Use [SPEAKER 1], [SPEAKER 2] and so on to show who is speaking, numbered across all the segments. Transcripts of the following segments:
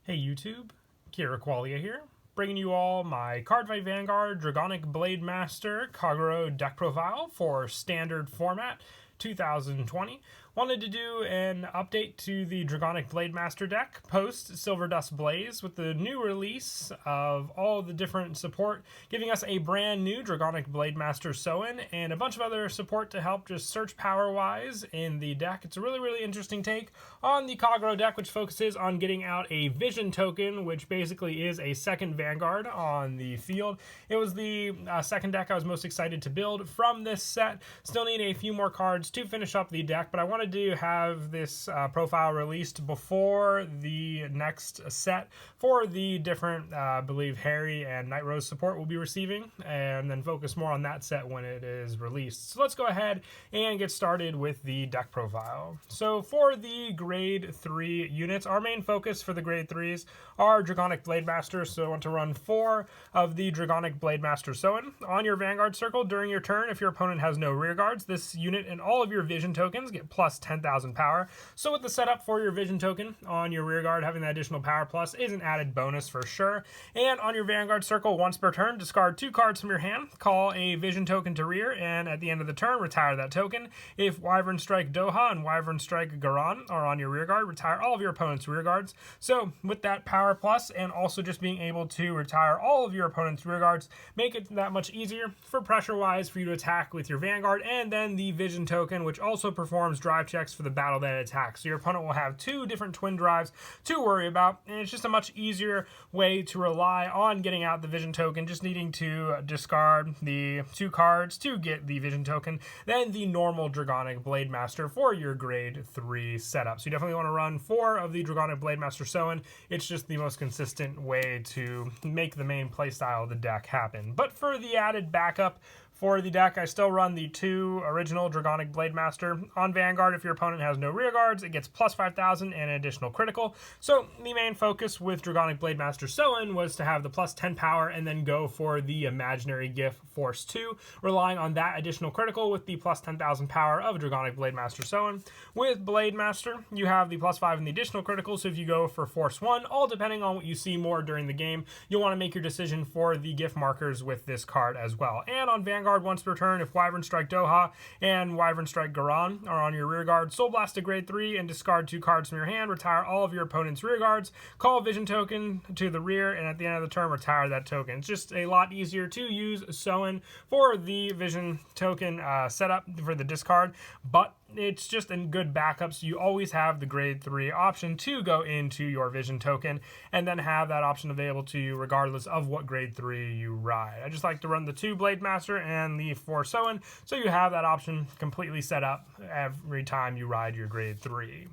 [SPEAKER 1] Hey YouTube, Kira Qualia here, bringing you all my Cardfight Vanguard Dragonic Blademaster Kagero deck profile for standard format 2020. Wanted to do an update to the Dragonic Blademaster deck post Silver Dust Blaze with the new release of all the different support, giving us a brand new Dragonic Blademaster Soin and a bunch of other support to help just search power wise in the deck. It's a really interesting take on the Kagero deck, which focuses on getting out a Vision token, which basically is a second Vanguard on the field. It was the second deck I was most excited to build from this set. Still need a few more cards to finish up the deck, but I wanted to have this profile released before the next set for the different, I believe, Harry and Night Rose support we'll be receiving, and then focus more on that set when it is released. So let's go ahead and get started with the deck profile. So for the grade 3 units, our main focus for the grade 3s are Dragonic Blademaster, so I want to run 4 of the Dragonic Blademaster Soin. On your Vanguard circle during your turn, if your opponent has no rear guards, this unit and all of your Vision tokens get plus 10,000 power. So with the setup for your Vision token on your rear guard, having that additional power plus is an added bonus for sure. And on your Vanguard circle, once per turn, discard 2 cards from your hand, call a Vision token to rear, and at the end of the turn, retire that token. If Wyvern Strike Doha and Wyvern Strike Garan are on your rear guard, retire all of your opponent's rear guards. So with that power plus, and also just being able to retire all of your opponent's rear guards, make it that much easier for pressure wise for you to attack with your Vanguard, and then the Vision token, which also performs drive checks for the battle that it attacks. So your opponent will have 2 different twin drives to worry about, and it's just a much easier way to rely on getting out the Vision token, just needing to discard the 2 cards to get the Vision token, than the normal Dragonic Blademaster for your grade 3 setup. So you definitely want to run 4 of the Dragonic Blademaster Soin. It's just the most consistent way to make the main playstyle of the deck happen. But for the added backup for the deck, I still run the 2 original Dragonic Blademaster. On Vanguard, if your opponent has no rear guards, it gets plus 5,000 and an additional critical. So the main focus with Dragonic Blademaster Soin was to have the plus 10 power and then go for the imaginary gift Force 2, relying on that additional critical with the plus 10,000 power of Dragonic Blademaster Soin. With Blademaster, you have the plus 5 and the additional critical, so if you go for Force 1, all depending on what you see more during the game, you'll want to make your decision for the gift markers with this card as well. And on Vanguard, once per turn, if Wyvern Strike Doha and Wyvern Strike Garan are on your rear guard, Soul Blast to grade 3 and discard 2 cards from your hand, retire all of your opponent's rear guards, call a Vision token to the rear, and at the end of the turn, retire that token. It's just a lot easier to use Soin for the Vision token setup for the discard, but it's just a good backup, so you always have the grade 3 option to go into your Vision token and then have that option available to you regardless of what grade 3 you ride. I just like to run the 2 Blademaster and the 4 Soin, so you have that option completely set up every time you ride your grade 3.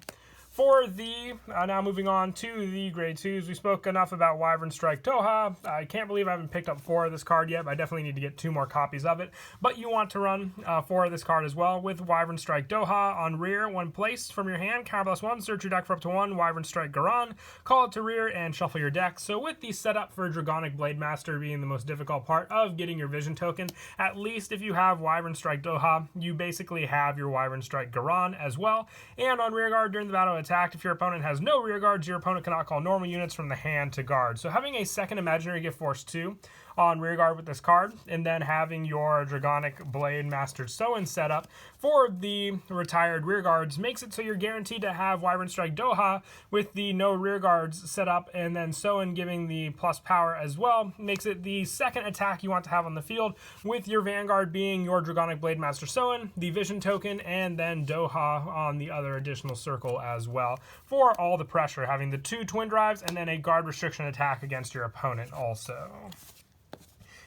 [SPEAKER 1] For the, now moving on to the grade 2s, we spoke enough about Wyvern Strike Doha. I can't believe I haven't picked up 4 of this card yet, but I definitely need to get 2 more copies of it. But you want to run 4 of this card as well with Wyvern Strike Doha on rear. When placed from your hand, counter +1, search your deck for up to 1 Wyvern Strike Garan, call it to rear, and shuffle your deck. So with the setup for Dragonic Blademaster being the most difficult part of getting your Vision token, at least if you have Wyvern Strike Doha, you basically have your Wyvern Strike Garan as well. And on rear guard during the battle attacked, if your opponent has no rear guards, your opponent cannot call normal units from the hand to guard. So having a second imaginary gift Force 2 on rear guard with this card, and then having your Dragonic Blademaster Soin set up for the retired rear guards makes it so you're guaranteed to have Wyvern Strike Doha with the no rear guards set up, and then Soin giving the plus power as well, makes it the second attack you want to have on the field, with your Vanguard being your Dragonic Blademaster Soin, the Vision token, and then Doha on the other additional circle as well, for all the pressure, having the 2 twin drives and then a guard restriction attack against your opponent also.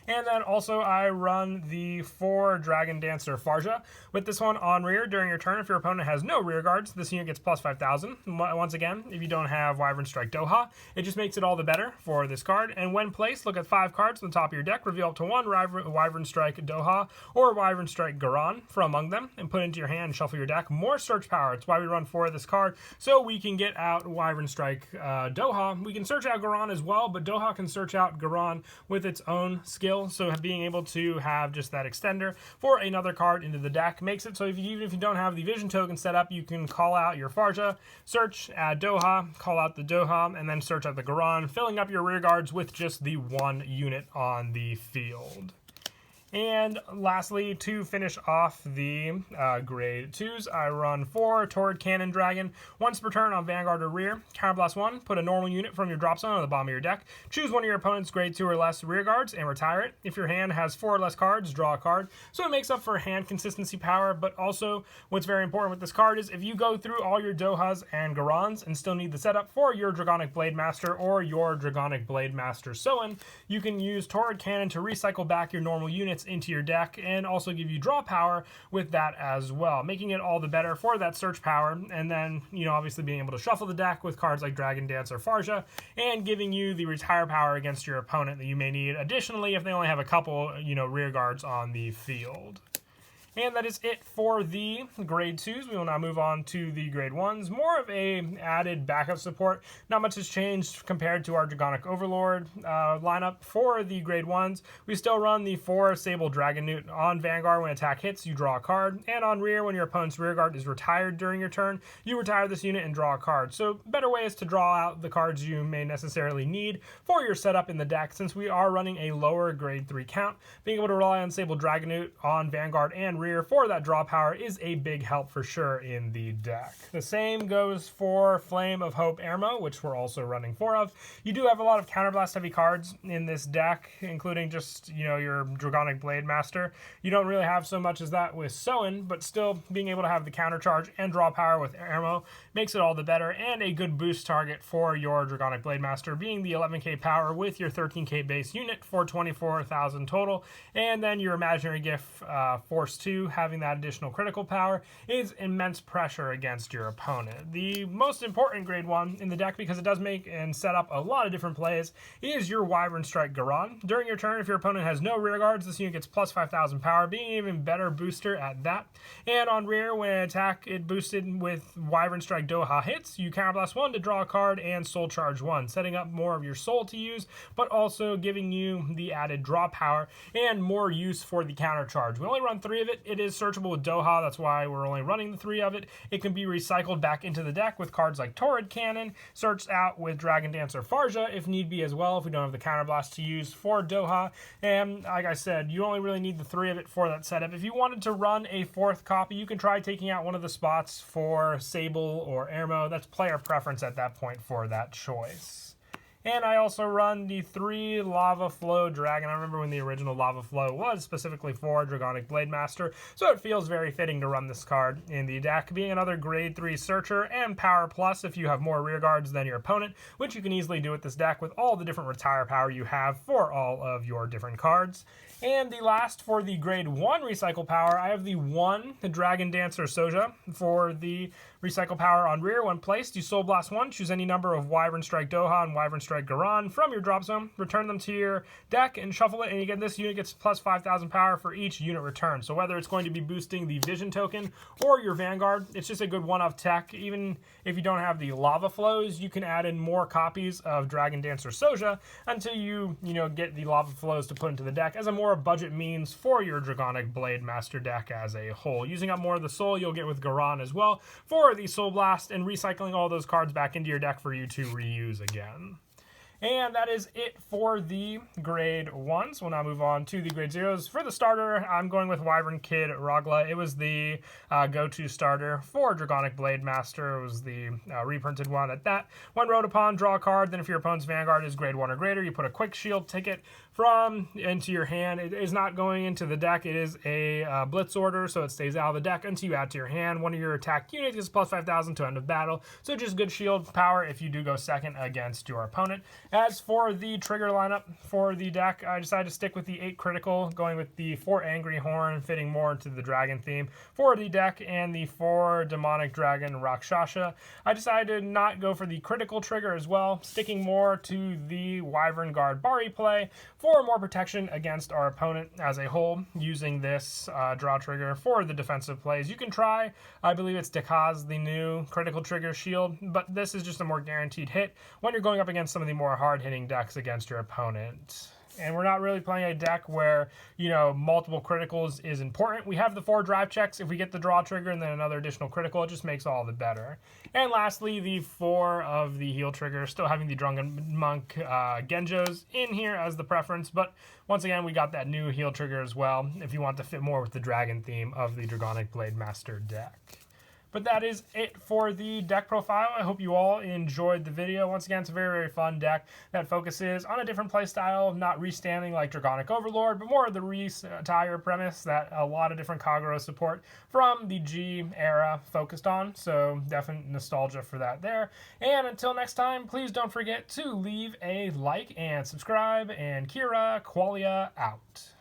[SPEAKER 1] And then also I run the 4 Dragon Dancer Farja. With this one on rear during your turn, if your opponent has no rear guards, this unit gets plus 5,000. Once again, if you don't have Wyvern Strike Doha, it just makes it all the better for this card. And when placed, look at 5 cards on the top of your deck, reveal up to 1 Wyvern Strike Doha or Wyvern Strike Garan from among them, and put into your hand and shuffle your deck. More search power. It's why we run 4 of this card, so we can get out Wyvern Strike Doha. We can search out Garan as well, but Doha can search out Garan with its own skill mill, so being able to have just that extender for another card into the deck makes it so even if you don't have the vision token set up, you can call out your Farja, search, add Doha, call out the Doha, and then search out the Garan, filling up your rear guards with just the one unit on the field. And lastly, to finish off the grade 2s, I run 4 Torrid Cannon Dragon. Once per turn on Vanguard or Rear, Counterblast 1, put a normal unit from your drop zone on the bottom of your deck. Choose one of your opponent's grade 2 or less rear guards and retire it. If your hand has 4 or less cards, draw a card. So it makes up for hand consistency power, but also what's very important with this card is if you go through all your Dohas and Garans and still need the setup for your Dragonic Blademaster or your Dragonic Blademaster Soin, you can use Torrid Cannon to recycle back your normal units into your deck and also give you draw power with that as well, making it all the better for that search power, and then, you know, obviously being able to shuffle the deck with cards like Dragon Dance or Farja and giving you the retire power against your opponent that you may need additionally if they only have a couple, you know, rear guards on the field. And that is it for the grade 2s. We will now move on to the grade 1s. More of a added backup support. Not much has changed compared to our Dragonic Overlord lineup. For the grade 1s, we still run the 4 Sable Dragon Newt. On Vanguard, when attack hits, you draw a card. And on Rear, when your opponent's rear guard is retired during your turn, you retire this unit and draw a card. So better ways to draw out the cards you may necessarily need for your setup in the deck, since we are running a lower grade 3 count. Being able to rely on Sable Dragon Newt on Vanguard and Rear for that draw power is a big help for sure in the deck. The same goes for Flame of Hope Airmo, which we're also running 4 of. You do have a lot of counterblast heavy cards in this deck, including just, you know, your Dragonic Blademaster. You don't really have so much as that with Soin, but still being able to have the counter charge and draw power with Airmo makes it all the better, and a good boost target for your Dragonic Blademaster, being the 11k power with your 13k base unit for 24,000 total, and then your Imaginary Gift Force 2 having that additional critical power is immense pressure against your opponent. The most important grade 1 in the deck, because it does make and set up a lot of different plays, is your Wyvern Strike Garan. During your turn, if your opponent has no rear guards, this unit gets plus 5,000 power, being an even better booster at that. And on Rear, when attack it boosted with Wyvern Strike Doha hits, you Counterblast 1 to draw a card and Soul Charge 1, setting up more of your soul to use, but also giving you the added draw power and more use for the counter charge. We only run 3 of it. It is searchable with Doha, that's why we're only running the 3 of it. It can be recycled back into the deck with cards like Torrid Cannon, searched out with Dragon Dance or Farja if need be as well, if we don't have the counterblast to use for Doha. And like I said, you only really need the 3 of it for that setup. If you wanted to run a 4th copy, you can try taking out one of the spots for Sable or Airmo. That's player preference at that point for that choice. And I also run the 3 Lava Flow Dragon. I remember when the original Lava Flow was specifically for Dragonic Blademaster, so it feels very fitting to run this card in the deck, being another grade 3 searcher and power plus if you have more rear guards than your opponent, which you can easily do with this deck with all the different retire power you have for all of your different cards. And the last for the grade 1 recycle power, I have the 1 Dragon Dancer Soja. For the recycle power on Rear, when placed, you Soul Blast 1, choose any number of Wyvern Strike Doha and Wyvern Strike Garan from your drop zone, return them to your deck and shuffle it, and you get this unit gets plus 5,000 power for each unit return. So whether it's going to be boosting the Vision token or your Vanguard, it's just a good one-off tech. Even if you don't have the Lava Flows, you can add in more copies of Dragon Dancer Soja until you get the Lava Flows to put into the deck as a more budget means for your Dragonic Blademaster deck as a whole. Using up more of the soul you'll get with Garan as well for the Soul Blast, and recycling all those cards back into your deck for you to reuse again. And that is it for the grade 1s. We'll now move on to the grade 0s. For the starter, I'm going with Wyvern Kid Rogla. It was the go-to starter for Dragonic Blademaster. It was the reprinted one at that. When wrote upon, draw a card. Then if your opponent's Vanguard is grade 1 or greater, you put a quick shield ticket from into your hand. It is not going into the deck. It is a blitz order, so it stays out of the deck until you add to your hand. One of your attack units gets plus 5,000 to end of battle. So just good shield power if you do go second against your opponent. As for the trigger lineup for the deck, I decided to stick with the 8 critical, going with the 4 Angry Horn, fitting more into the dragon theme for the deck, and the 4 Demonic Dragon Rakshasha. I decided to not go for the critical trigger as well, sticking more to the Wyvern Guard Bari play for more protection against our opponent as a whole, using this draw trigger for the defensive plays. You can try, I believe it's Dekaz, the new critical trigger shield, but this is just a more guaranteed hit when you're going up against some of the more hard-hitting decks against your opponent. and we're not really playing a deck where, you know, multiple criticals is important. We have the 4 drive checks. If we get the draw trigger and then another additional critical, it just makes all the better. And lastly, the 4 of the heal triggers, still having the Drunken Monk Genjos in here as the preference, but once again, we got that new heal trigger as well, if you want to fit more with the dragon theme of the Dragonic Blademaster deck. But that is it for the deck profile. I hope you all enjoyed the video. Once again, it's a very, very fun deck that focuses on a different playstyle, not restanding like Dragonic Overlord, but more of the retire premise that a lot of different Kagero support from the G era focused on. So definite nostalgia for that there. And until next time, please don't forget to leave a like and subscribe. And Kira Qualia out.